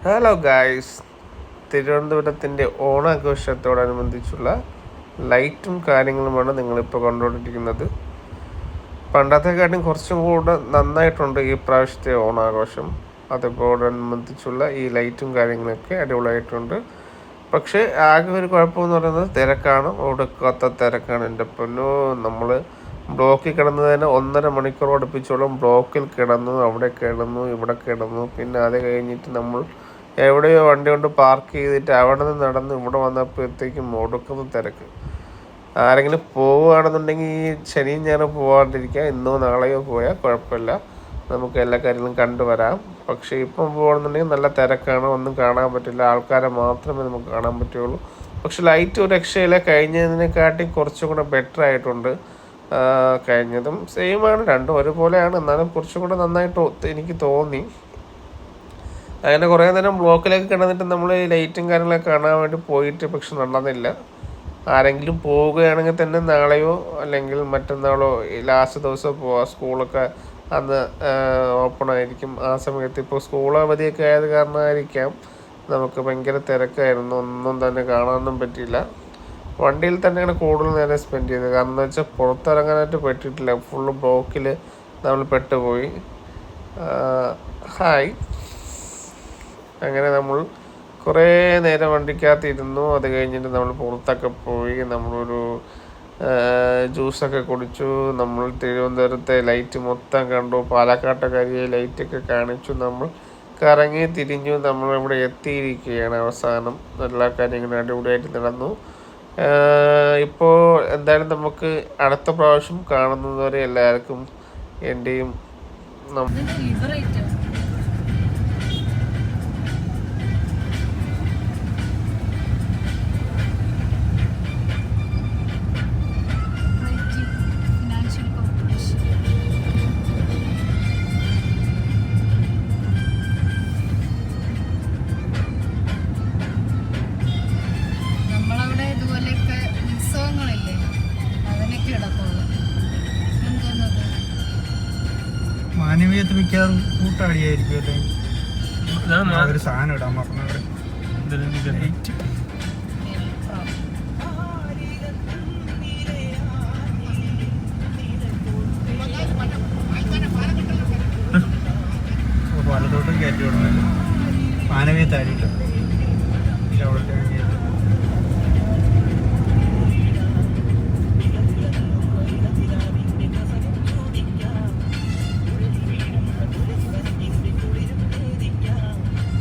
Hello guys, തിരുവനന്തപുരത്തിൻ്റെ ഓണാഘോഷത്തോടനുബന്ധിച്ചുള്ള ലൈറ്റും കാര്യങ്ങളുമാണ് നിങ്ങളിപ്പോൾ കണ്ടുകൊണ്ടിരിക്കുന്നത്. പണ്ടത്തെക്കാട്ടും കുറച്ചും കൂടെ നന്നായിട്ടുണ്ട് ഈ പ്രാവശ്യത്തെ ഓണാഘോഷം. അതോടനുബന്ധിച്ചുള്ള ഈ ലൈറ്റും കാര്യങ്ങളൊക്കെ അടിപൊളിയായിട്ടുണ്ട്. പക്ഷേ ആകെ ഒരു കുഴപ്പമെന്ന് പറയുന്നത് തിരക്കാണ്, ഒടുക്കാത്ത തിരക്കാണ്. എൻ്റെ പൊന്നോ, നമ്മൾ ബ്ലോക്കിൽ കിടന്നത് തന്നെ 1.5 മണിക്കൂർ അടുപ്പിച്ചോളം ബ്ലോക്കിൽ കിടന്നു, അവിടെ കിടന്നു, ഇവിടെ കിടന്നു. പിന്നെ അത് കഴിഞ്ഞിട്ട് നമ്മൾ എവിടെയോ വണ്ടി കൊണ്ട് പാർക്ക് ചെയ്തിട്ട് അവിടെ നിന്ന് നടന്ന് ഇവിടെ വന്നപ്പോഴത്തേക്കും ഒടുക്കുന്ന തിരക്ക്. ആരെങ്കിലും പോവുകയാണെന്നുണ്ടെങ്കിൽ ഈ ശനിയും ഞാനും പോകാണ്ടിരിക്കുക, ഇന്നോ നാളെയോ പോയാൽ കുഴപ്പമില്ല, നമുക്ക് എല്ലാ കാര്യങ്ങളും കണ്ടുവരാം. പക്ഷേ ഇപ്പം പോകണമെന്നുണ്ടെങ്കിൽ നല്ല തിരക്കാണ്, ഒന്നും കാണാൻ പറ്റില്ല, ആൾക്കാരെ മാത്രമേ നമുക്ക് കാണാൻ പറ്റുള്ളൂ. പക്ഷെ ലൈറ്റ് ഒരു രക്ഷയില്ല, കഴിഞ്ഞതിനെക്കാട്ടി കുറച്ചും കൂടെ ബെറ്റർ ആയിട്ടുണ്ട്. കഴിഞ്ഞതും സെയിമാണ്, രണ്ടും ഒരുപോലെയാണ്, എന്നാലും കുറച്ചും കൂടെ നന്നായിട്ട് എനിക്ക് തോന്നി. അങ്ങനെ കുറേ നേരം ബ്ലോക്കിലേക്ക് കിടന്നിട്ട് നമ്മൾ ഈ ലൈറ്റും കാര്യങ്ങളൊക്കെ കാണാൻ വേണ്ടി പോയിട്ട് പക്ഷെ നടന്നില്ല. ആരെങ്കിലും പോവുകയാണെങ്കിൽ തന്നെ നാളെയോ അല്ലെങ്കിൽ മറ്റന്നാളോ ലാസ്റ്റ് ദിവസം പോവാം. സ്കൂളൊക്കെ അന്ന് ഓപ്പൺ ആയിരിക്കും. ആ സമയത്ത് ഇപ്പോൾ സ്കൂൾ അവധിയൊക്കെ ആയത് കാരണമായിരിക്കാം നമുക്ക് ഭയങ്കര തിരക്കായിരുന്നു, ഒന്നും തന്നെ കാണാനൊന്നും പറ്റിയില്ല. വണ്ടിയിൽ തന്നെയാണ് കൂടുതൽ നേരം സ്പെൻഡ് ചെയ്തത്. കാരണം എന്ന് വെച്ചാൽ പുറത്തിറങ്ങാനായിട്ട് പറ്റിയിട്ടില്ല, ഫുള്ള് ബ്ലോക്കിൽ നമ്മൾ പെട്ടുപോയി. ഹായ്, അങ്ങനെ നമ്മൾ കുറേ നേരം വണ്ടിക്കകത്തിരുന്നു. അത് കഴിഞ്ഞിട്ട് നമ്മൾ പുറത്തൊക്കെ പോയി, നമ്മളൊരു ജ്യൂസൊക്കെ കുടിച്ചു. നമ്മൾ തിരുവനന്തപുരത്തെ ലൈറ്റ് മൊത്തം കണ്ടു, പാലക്കാട്ടെ കരിയെ ലൈറ്റൊക്കെ കാണിച്ചു. നമ്മൾ കറങ്ങി തിരിഞ്ഞു, നമ്മളിവിടെ എത്തിയിരിക്കുകയാണ്. അവസാനം എല്ലാ കാര്യങ്ങളും അടിപൊളിയായിട്ട് നടന്നു. ഇപ്പോൾ എന്തായാലും നമുക്ക് അടുത്ത പ്രാവശ്യം കാണുന്നതുവരെ എല്ലാവർക്കും എൻ്റെയും മാനവീയത്ത് മിക്കവാറും കൂട്ടാടിയായിരിക്കും അല്ലേ? ഒരു സാധനം ഇടാൻ പറഞ്ഞവിടെ പലതോട്ടും കയറ്റി വിടുന്നില്ല, മാനവീയത്താടിയില്ല.